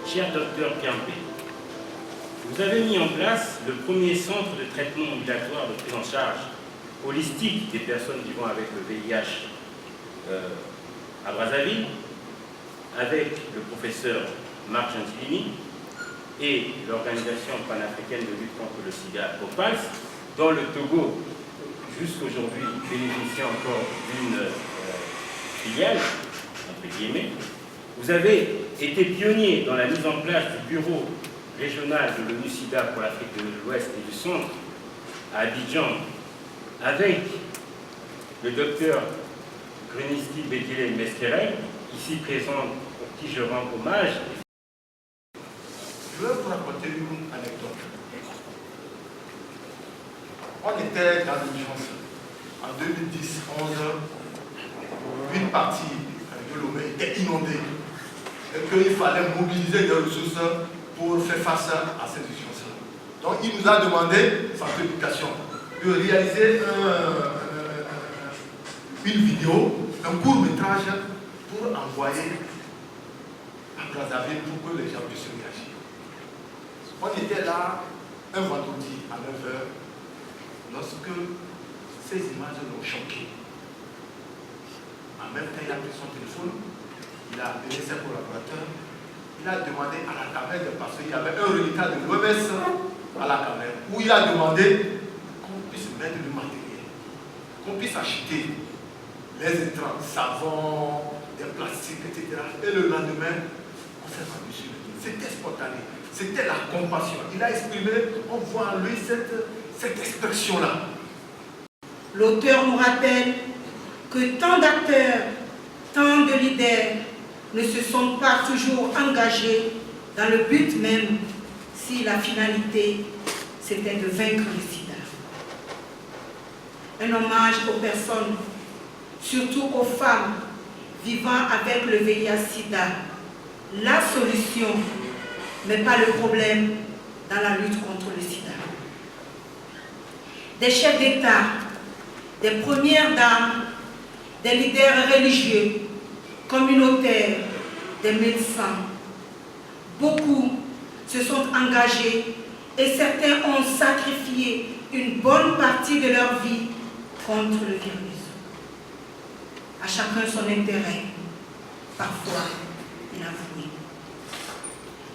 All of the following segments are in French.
cher docteur Piampé, vous avez mis en place le premier centre de traitement ambulatoire de prise en charge holistique des personnes vivant avec le VIH à Brazzaville, avec le professeur Marc Gentilini et l'Organisation panafricaine de lutte contre le sida, OPALS, dont le Togo, jusqu'aujourd'hui, bénéficie encore d'une filiale, entre guillemets. Vous avez été pionnier dans la mise en place du bureau régional de l'ONU-SIDA pour l'Afrique de l'Ouest et du Centre à Abidjan, avec le docteur Grunisti Bédile Mesquerel, ici présent, pour qui je rends hommage. Je vais vous raconter une anecdote. On était dans l'urgence. En 2010-11, une partie de Lomé était inondée et qu'il fallait mobiliser des ressources pour faire face à cette urgence. Donc il nous a demandé, sans éducation, de réaliser une vidéo, un court-métrage pour envoyer à Brazzaville pour que les gens puissent réagir. On était là un vendredi à 9h lorsque ces images l'ont choqué. En même temps, il a pris son téléphone, il a appelé ses collaborateurs, il a demandé à la caméra, parce qu'il y avait un reliquat de l'OMS à la caméra, où il a demandé qu'on puisse mettre du matériel, qu'on puisse acheter les intrants, savon, des plastiques, etc. Et le lendemain, on s'est rendu sur le dos. C'était spontané, c'était la compassion. Il a exprimé, on voit en lui cette expression-là. L'auteur nous rappelle que tant d'acteurs, tant de leaders ne se sont pas toujours engagés dans le but même si la finalité c'était de vaincre le sida. Un hommage aux personnes, surtout aux femmes vivant avec le VIH-Sida, la solution, mais pas le problème dans la lutte contre le sida. Des chefs d'État, des premières dames, des leaders religieux, communautaires, des médecins. Beaucoup se sont engagés et certains ont sacrifié une bonne partie de leur vie contre le virus. À chacun son intérêt, parfois inavoué.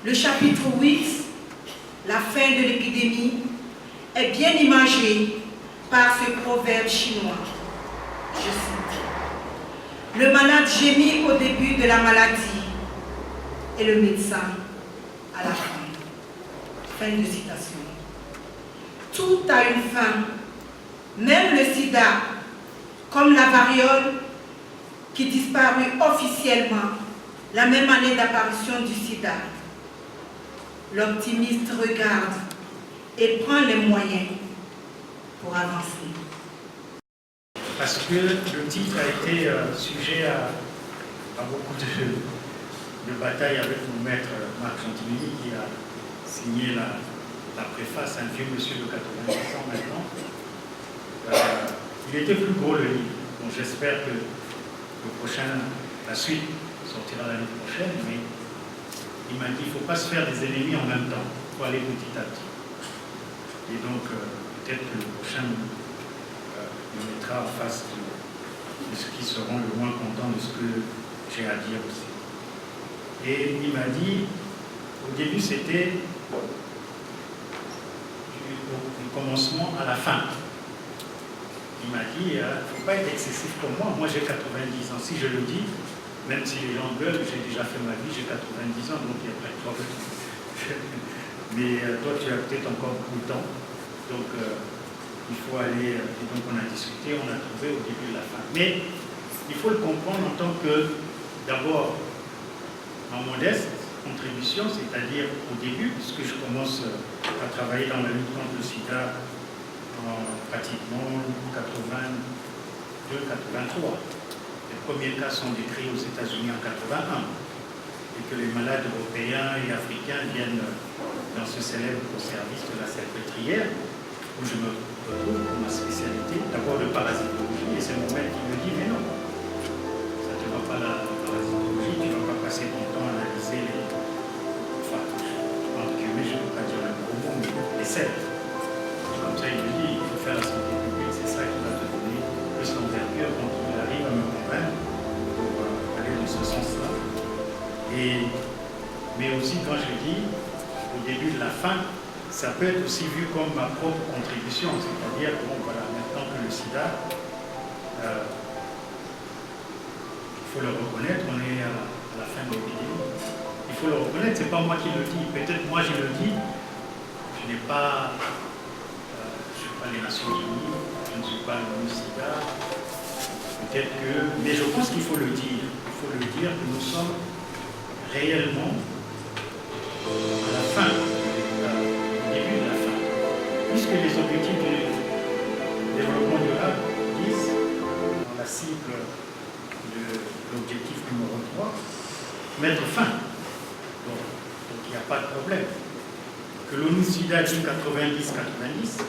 Le chapitre 8, la fin de l'épidémie, est bien imagé par ce proverbe chinois. Je cite: le malade gémit au début de la maladie et le médecin à la fin. Fin de citation. Tout a une fin, même le sida, comme la variole qui disparut officiellement la même année d'apparition du sida. L'optimiste regarde et prend les moyens pour avancer. Parce que le titre a été sujet à beaucoup de batailles avec mon maître Marc Gentilini, qui a signé la préface, un vieux monsieur de 90 ans maintenant. Il était plus gros le livre, donc j'espère que la suite sortira l'année prochaine, mais il m'a dit qu'il ne faut pas se faire des ennemis en même temps, il faut aller petit à petit. Et donc, peut-être que le prochain nous mettra en face de ceux qui seront le moins contents de ce que j'ai à dire aussi. Et il m'a dit, au début c'était du commencement à la fin. Il m'a dit, il ne faut pas être excessif pour moi, moi j'ai 90 ans, si je le dis, même si les gens gueulent, j'ai déjà fait ma vie, j'ai 90 ans, donc il n'y a pas de problème. Mais toi tu as peut-être encore beaucoup de temps, donc il faut aller, et donc on a discuté, on a trouvé au début et la fin. Mais il faut le comprendre en tant que, d'abord, en modeste contribution, c'est-à-dire au début, puisque je commence à travailler dans la lutte contre le sida en pratiquement 82-83. Les premiers cas sont décrits aux États-Unis en 81, et que les malades européens et africains viennent dans ce célèbre service de la Salpêtrière, où je me retrouve pour ma spécialité, d'abord de parasitologie, et c'est mon maître qui me dit, mais non, ça ne te va pas la parasitologie, tu ne vas pas passer ton temps à analyser les 17. Comme ça, il me dit, il faut faire la santé publique, c'est ça qui va te donner plus d'envergure. Donc, il arrive à me convaincre pour aller dans ce sens-là. Mais aussi, quand je dis, au début de la fin, ça peut être aussi vu comme ma propre contribution. C'est-à-dire, bon, voilà, maintenant que le sida, il faut le reconnaître, on est à la fin de l'épidémie. Il faut le reconnaître, c'est pas moi qui le dis. Peut-être moi je le dis, je n'ai pas... je ne suis pas les Nations Unies, je ne suis pas le sida, peut-être que... Mais je pense qu'il faut le dire. Il faut le dire que nous sommes réellement à la fin, au début de la fin. Puisque les objectifs du développement durable disent, dans la cible de l'objectif numéro 3, mettre fin. Donc il n'y a pas de problème. Que l'ONU-SIDA dit 90-90,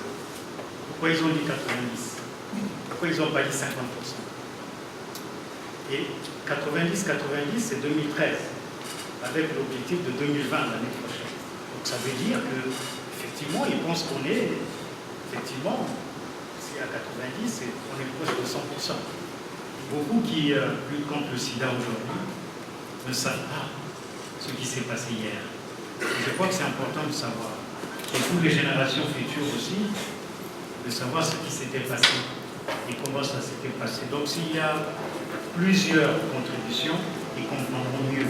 pourquoi ils ont dit 90? Pourquoi ils n'ont pas dit 50%? Et 90-90, c'est 2013, avec l'objectif de 2020 l'année prochaine. Donc ça veut dire qu'effectivement, ils pensent qu'on est, effectivement, si à 90, on est proche de 100%. Beaucoup qui luttent contre le sida aujourd'hui ne savent pas ce qui s'est passé hier. Et je crois que c'est important de savoir, et pour les générations futures aussi, de savoir ce qui s'était passé et comment ça s'était passé. Donc s'il y a plusieurs contributions, ils comprendront mieux.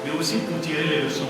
Mais aussi pour tirer les leçons.